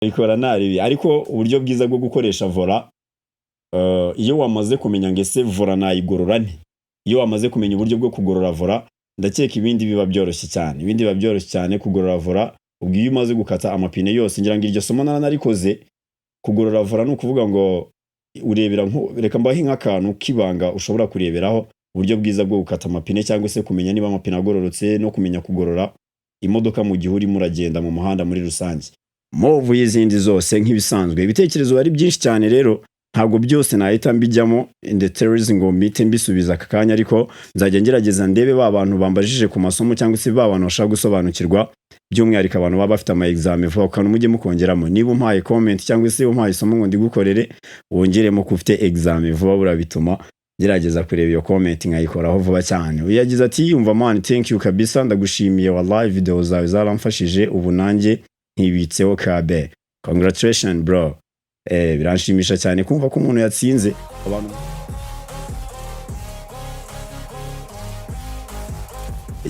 ikora naribi ariko uburyo bwiza bwo gukoresha vola iyo wamaze kumenya ngo ese vola nayigorora nte, iyo wamaze kumenya uburyo bwo kugorora vola ndakeka ibindi biba byoroshye cyane, ibindi biba byoroshye cyane kugorora vola. Ubwo iyo umaze gukata amapine yose, ngira ngo iryo somo narikoze kugorora vola ni ukuvuga ngo urebera reka mbahe nk'akantu kibanga ushobora kureberaho uburyo bwiza bwo gukata amapine cyangwa se kumenya niba amapine agororotse no kumenya kugorora imodoka mu gihe urimo uragenda mu muhanda muri rusange. Movu y'izindi zose nk'ibisanzwe ibitekerezo ari byinshi cyane, rero ntabwo byose nahita mbijyamo in the terrorism ngo mbite mbisubiza aka kanya, ariko nzajya ngerageza ndebe ba bantu bambajije ku masomo cyangwa se ba bantu bashaka gusobanukirwa, by'umwihariko abantu baba bafite ama exam vuba kandi mujye mukongeramo. Niba umpaye comment cyangwa se umpaye isomo ngo ndigukorere wongeremo ko ufite exam vuba, burabituma gerageza kureba iyo comment nkayikoraho vuba cyane. Uyagize ati yumva man, thank you kabisa, ndagushimiye wallahi, video zawe zaramfashije, ubu nanjye nkibitseho kabe. Congratulations bro. Biranshimisha cyane kumva ko umuntu yatsinze. Abantu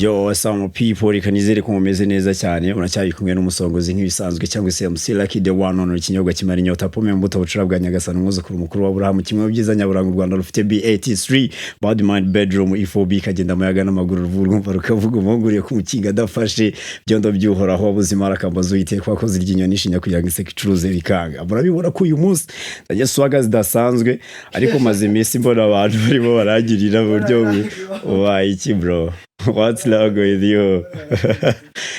yo some people ikanizere ko mumeze neza cyane, uracyari kumwe n'umusongozi nk'ibisanzwe cyangwa se MC Lucky the one on ikinyobwa kimara inyota, pome mbuto bucura bwa Nyagasani umwuzukuru mukuru wa Abraham, kimwe byiza nyaburanga u Rwanda rufite B83 bad mind bedroom E4B kagenda muyaga n'amaguru ruvurwa rukavuga umuguriye ku mukinga dafashe byondo byuhoraho ubuzima rakambazo yiteka wakoze iryinyo nishinya kugira ngo iseke icuruze bikanga. Murabibona ko uyu munsi ajya swaga zidasanzwe, ariko maze iminsi mbona abantu barimo baragirira buryo ubaye iki bro. What's wrong with you?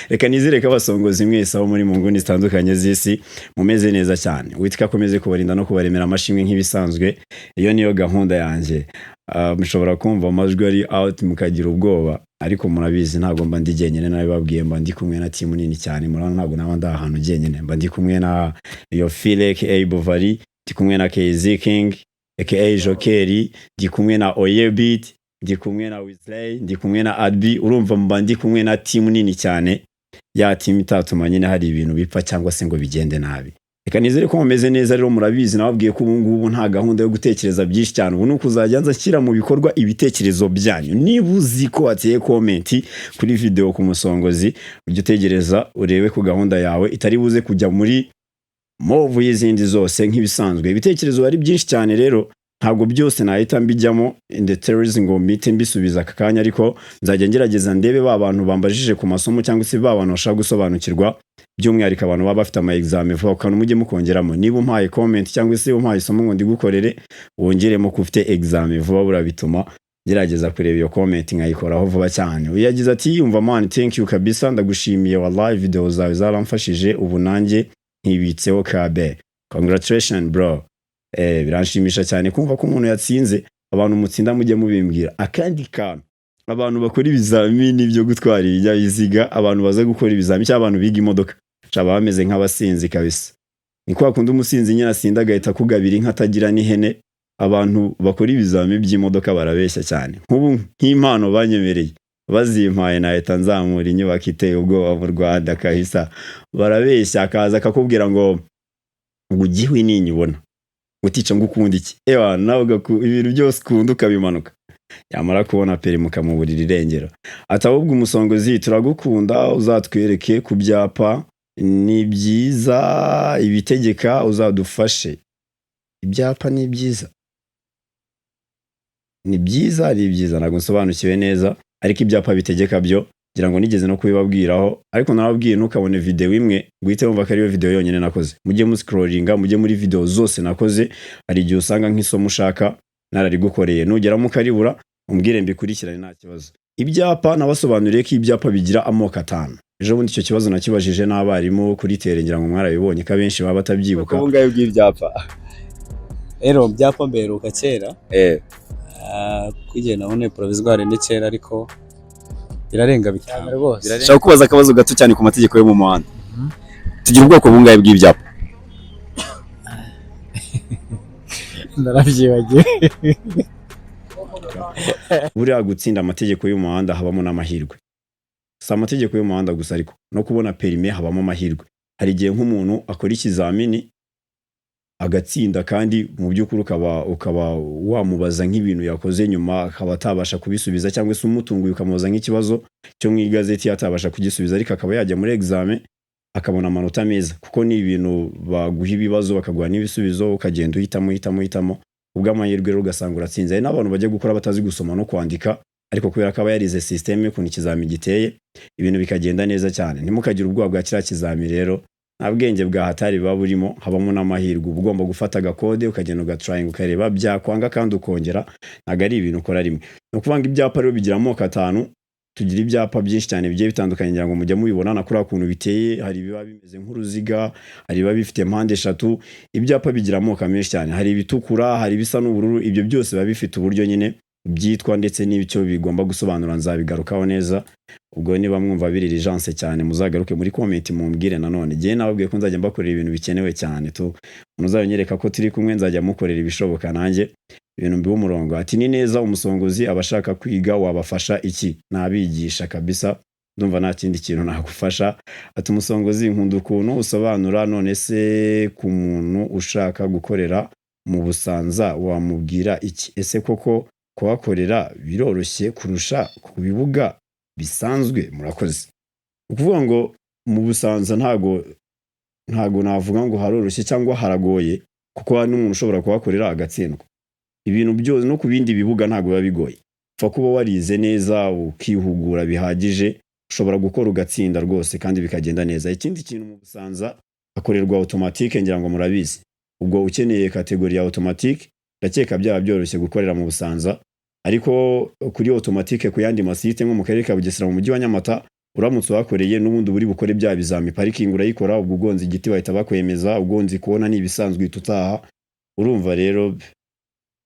Reka nizere ko abasongozi mwese aho muri mu nguni zitandukanye z'isi mumeze neza cyane. Witika komeze kubarinda no kubaremera amashimwe nk'ibisanzwe. Iyo niyo gahunda yanjye. Mushobora kumva amajwi ari out mukagira ubwoba, ariko murabizi ntago mba ndi jyenyene, nawe babwiye mba ndi kumwe na team nini cyane. Murana ntago naba ndi ahantu jyenyene, mba ndi kumwe na yo Philek Bovari, ndi kumwe na KZ King aka Jokeri, ndi kumwe na Oyebit, ndi kumwe na Wesley, ndi kumwe na Adbi. Urumva mba ndi kumwe na team nini cyane, ya team itatuma nyine hari ibintu bipfa cyangwa se ngo bigende nabi. Reka nizere ko mumeze neza, rero murabizi nababwiye ko ubu ngubu nta gahunda yo gutekereza byinshi cyane, ubu nuko uzajya nzashyira mu bikorwa ibitekerezo byanyu. Niba uzi ko wateye comment kuri video ku musongozi, ujye utegereza urebe ku gahunda yawe itari buze kujya muri movu y'izindi zose nk'ibisanzwe. Ibitekerezo ari byinshi cyane, rero ntabwo byose nahita mbijyamo in the terrorism ngo mbite mbisubiza aka kanya, ariko nzajya ngerageza ndebe ba bantu bambajije ku masomo cyangwa se ba bantu bashaka gusobanukirwa, by'umwihariko abantu baba bafite ama exam vuba kandi mujye mukongeramo. Niba umpaye comment cyangwa se umpaye isomo ngo ndigukorere wongeremo ko ufite exam vuba, burabituma gerageza kureba iyo comment nkayikoraho vuba cyane. Uyagize ati yumva man, thank you kabisa, ndagushimiye wallahi, video zawe zaramfashije, ubu nanjye nkibitseho kabe. Congratulations bro. Biranshimisha cyane kumva ko umuntu yatsinze. Abantu mutsinda mujye mubimbwira. Akandi kantu, abantu bakora ibizamini byo gutwara ibinyabiziga, abantu baza gukora ibizamini cyangwa abantu biga imodoka, cyaba bameze nk'abasinzi kabisa. Ni kwa kundi umusinzi nyine asinda agahita kugabira inka atagira n'ihene. Abantu bakora ibizamini by'imodoka barabeshya cyane. Nk'ubu nk'impano banyemereye bazimpaye nahita nzamura inyubako iteye ubwoba mu Rwanda kahisa. Barabeshya, akaza akakubwira ngo ugiwe ninyibona uticha ngo ukunda iki, nawe ibintu byose ukunda ukabimanuka, yamara kubona peri mukamuburira irengero. Atabubwa umusongozi turagukunda, uzatwereke ku byapa, ni byiza ibitegeka uzadufashe. Ibyapa ni byiza, ni byiza ntabwo nsobanukiwe neza, ariko ibyapa bitegeka byo ngira ngo nigeze no kubibabwiraho, ariko narababwiye ntukabone video imwe guhita wumva ko ariyo video yonyine nakoze. Mujye mu scrollinga, mujye muri video zose nakoze, hari igihe usanga nk'isomo ushaka nararigukoreye, nugera mu karibura umbwire mbikurikirane nta kibazo. Ibyapa nabasobanuriye ko ibyapa bigira amoko 5. Ejo bundi icyo kibazo nakibajije n'abarimu kuri tere, ngira ngo mwarabibonye ko abenshi baba batabyibuka. Ubwo ngayo bw'ibyapa rero byapa mberuka kera kugenda none provisoire ni kera, ariko birarenga bitanu rwose. Shaka kubaza akabazo gato cyane ku mategeko yo mu muhanda. Tugira ubwoko bungaye bw'ibyapa? Narabyibagiye. Buriya gutsinda amategeko y'umuhanda habamo n'amahirwe. Si amategeko y'umuhanda gusa, ariko no kubona perime habamo amahirwe. Hari igihe nk'umuntu akora ikizamini agatsinda, kandi mu by'ukuri ukaba wamubaza nk'ibintu yakoze nyuma akaba atabasha kubisubiza, cyangwa se umutunguye ukamubaza nk'ikibazo cyo mu igazeti atabasha kugisubiza, ariko akaba yajya muri examen akabona amanota meza, kuko ni ibintu baguha ibibazo bakaguha n'ibisubizo ukagenda uhitamo ubw'amahirwe rero ugasanga uratsinze. Hari n'abantu bajya gukora batazi gusoma no kwandika, ariko kubera ko aba yarize system y'ukuntu ikizami giteye, ibintu bikagenda neza cyane. Ntimukagire ubwoba bwa kiriya kizami rero, nta bwenge bwa hatari buba burimo, habamo n'amahirwe. Uba ugomba gufata agakode ukagenda ugatrying ukareba byakwanga kandi ukongera, ntabwo ari ibintu ukora rimwe. Ni ukuvuga ngo ibyapa rero bigira amoko 5, tugira ibyapa byinshi cyane bigiye bitandukanye ngira ngo mujya mubibona na kuri akuntu biteye. Hari biba bimeze nk'uruziga, hari biba bifite mpande 3. Ibyapa bigira amoko menshi cyane, hari ibitukura, hari bisa n'ubururu. Ibyo byose biba bifite uburyo nyine byitwa ndetse n'icyo bigomba gusobanura, nzabigarukaho neza. Ubwo niba mwumva biri rigence cyane muzagaruke muri comment mumbwire nanone. Giye nababwiye ko nzajya mbakorera ibintu bikenewe cyane tu, muzanyereka ko turi kumwe, nzajya mukorera ibishoboka nanjye ibintu mbi umurongo. Ati ni neza umusongozi abashaka kwiga wabafasha iki? Nabigisha kabisa, ndumva nta kindi kintu nagufasha. Ati umusongozi nkunda ukuntu usobanura, none se ku muntu ushaka gukorera mu Busanza wamubwira iki? Ese koko kuhakorera biroroshye kurusha ku bibuga bisanzwe? Murakoze. Ukuvuga ngo mu Busanza ntago navuga ngo haroroshye cyangwa haragoye, kuko hari n'umuntu ushobora kuhakorera agatsindwa. Ibintu byose no ku bindi bibuga ntago biba bigoye, upfa kuba warize neza ukihugura bihagije, ushobora gukora ugatsinda rwose kandi bikagenda neza. Ikindi kintu mu Busanza hakorerwa automatique, ngira ngo murabizi. Ubwo ukeneye kategori ya automatique ndakeka byaba byoroshye gukorera mu Busanza, ariko kuri automatique ku yandi masite nko mu karere ka Bugesera mu mujyi wa Nyamata, uramutse wakoreye n'ubundi buri bukore bya bizami, parking urayikora, ubwo ugonze igiti bahita bakwemeza, ugonze kubona ni ibisanzwe tutaha. Urumva rero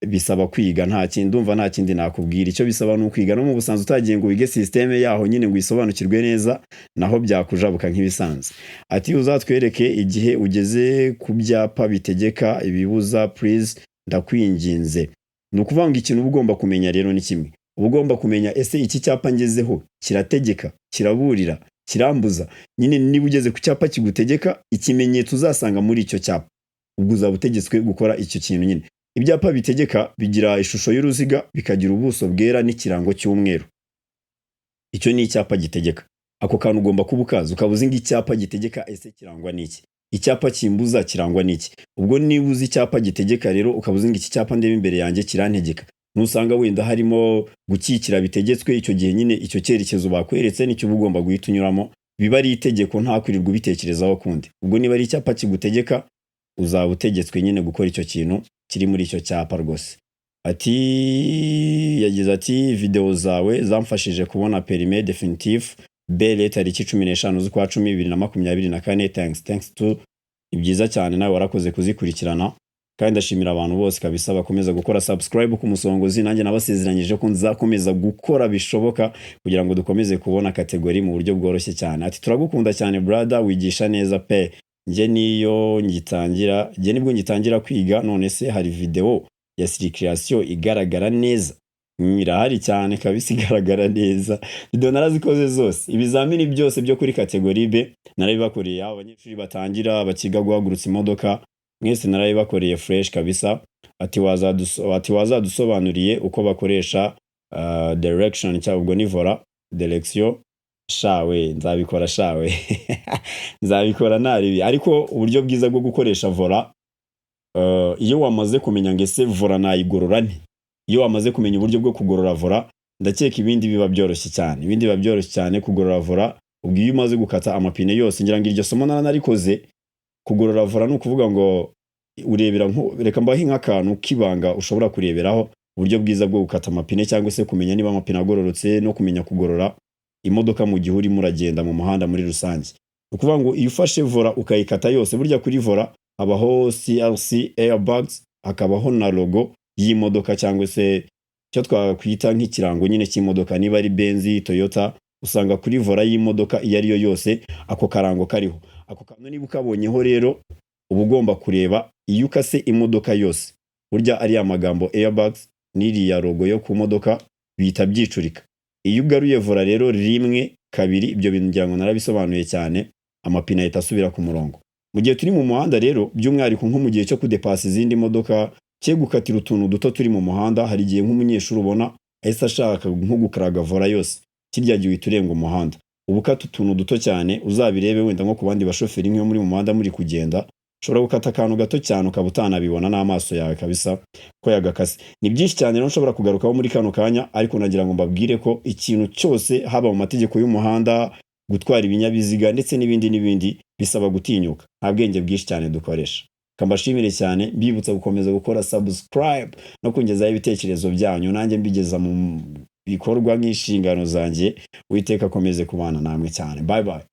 bisaba kwiga, nta kindi ndumva, nta kindi nakubwira. Icyo bisaba no kwiga no mu Busanza utagiye ngo wige system yaho nyine ngo isobanukirwe neza, naho byakujabuka nk'ibisanzwe. Ati uzatwereke igihe ugeze ku byapa bitegeka ibibuza please, ndakwinginze. Ni ukuvuga ngo ikintu ugomba kumenya rero ni kimwe. Ugomba kumenya ese iki cyapa ngezeho kirategeka, kiraburira, kirambuza. Nyine niba ugeze ku cyapa kigutegeka, ikimenyetso uzasanga muri icyo cyapa, ubwo uzaba utegetswe gukora icyo kintu nyine. Ibyapa bitegeka bigira ishusho y'uruziga, bikagira ubuso bwera n'ikirango cy'umweru. Icyo ni icyapa gitegeka. Ako kantu ugomba kubukaza, ukabuza ngo icyapa gitegeka ese kirangwa n'iki, icyapa kimbuza kirangwa n'iki. Ubwo niba uzi icyapa gitegeka rero ukabuza ngo iki cyapa ndebe imbere yanjye kirantegeka, nusanga wenda harimo gukikira bitegetswe, icyo gihe nyine icyo cyerekezo bakweretse nicyo ugomba guhita unyuramo, biba ari itegeko, nta kwirirwa ubitekerezaho kundi. Ubwo niba ari icyapa kigutegeka, uzaba utegetswe nyine gukora icyo kintu kiri muri icyo cyapa rwose. Ati yagize ati video zawe zamfashije kubona permis definitif bele tariki 15 z'ukwa 10 2024. Thanks to, ni byiza cyane nawe warakoze kuzikurikirana, kandi ndashimira abantu bose kabisa bakomeza gukora subscribe ku Musongozi. Nanjye nabasezeranyije ko nzakomeza gukora bishoboka kugira ngo dukomeze kubona kategori mu buryo bworoshye cyane. Ati turagukunda cyane brother, wigisha neza pe. Nje nibwo ngitangira kwiga, none se hari video ya circulation igaragara neza? Irahari cyane kabisa, igaragara neza. Video narazikoze zose, ibizamini byose byo kuri kategori B narabibakoreye. Abanyeshuri batangira bakiga guhagurutsa imodoka, mwese narabibakoreye fresh kabisa. Ati wazadusobanuriye uko bakoresha direction cyangwa ubwo ni vola direction. Shawe nzabikora shawe nzabikora naribi. Ariko uburyo bwiza bwo gukoresha vola, iyo wamaze kumenya ngese vola nayigorora nti, iyo wamaze kumenya uburyo bwo kugorora vola, ndakeka ibindi biba byoroshye cyane. Ibindi biba byoroshye cyane kugorora vola. Ubwo iyo umaze gukata amapine yose, ngira ngo iryo somo narikoze. Kugorora vola ni ukuvuga ngo urebera nko, reka mbahe nk'akantu kibanga ushobora kureberaho uburyo bwiza bwo gukata amapine, cyangwa se kumenya niba amapine agororotse, no kumenya kugorora imodoka mu gihe urimo uragenda mu muhanda muri rusange. Ukuvuga ngo iyo ufashe vola ukayikata yose, burya kuri vola habaho CRC airbags, hakabaho na logo y'imodoka, cyangwa se cyo twakwita nk'ikirango nyine cy'imodoka. Niba ari Benz, Toyota, usanga kuri vola y'imodoka iyo ari yo yose ako karango kariho. Ako kantu niba ukabonyeho rero, uba ugomba kureba iyo ukase imodoka yose, burya ari amagambo airbags n'iriya logo yo ku modoka bita byicurika. Iyo ugaruye vola rero rimwe kabiri, ibyo bintu ngira ngo narabisobanuye cyane, amapine ahita asubira ku murongo. Mu gihe turi mu muhanda rero, by'umwihariko nko mu gihe cyo kudepasa izindi modoka, cyo gukatira utuntu duto turi mu muhanda, hari igihe nk'umunyeshuri ubona ahise ashaka nko gukaraga vola yose, kirya gihe uhita urenga umuhanda. ubukata utuntu duto cyane uzabirebe wenda nko ku bandi bashoferi nk'iyo muri mu muhanda muri kugenda ushobora gukata akantu gato cyane ukaba utanabibona n'amaso yawe kabisa ko yagakase. Ni byinshi cyane rero nshobora kugarukaho muri kano kanya, ariko nagira ngo mbabwire ko ikintu cyose haba mu mategeko y'umuhanda, gutwara ibinyabiziga ndetse n'ibindi bisaba gutinyuka. Nta bwenge bwinshi cyane dukoresha. Kambashimire cyane, mbibutsa gukomeza gukora subscribe no kungezaho ibitekerezo byanyu, nanjye mbigeza mu bikorwa nk'inshingano zanjye. Uwiteka akomeze kubana namwe cyane. Bye bye.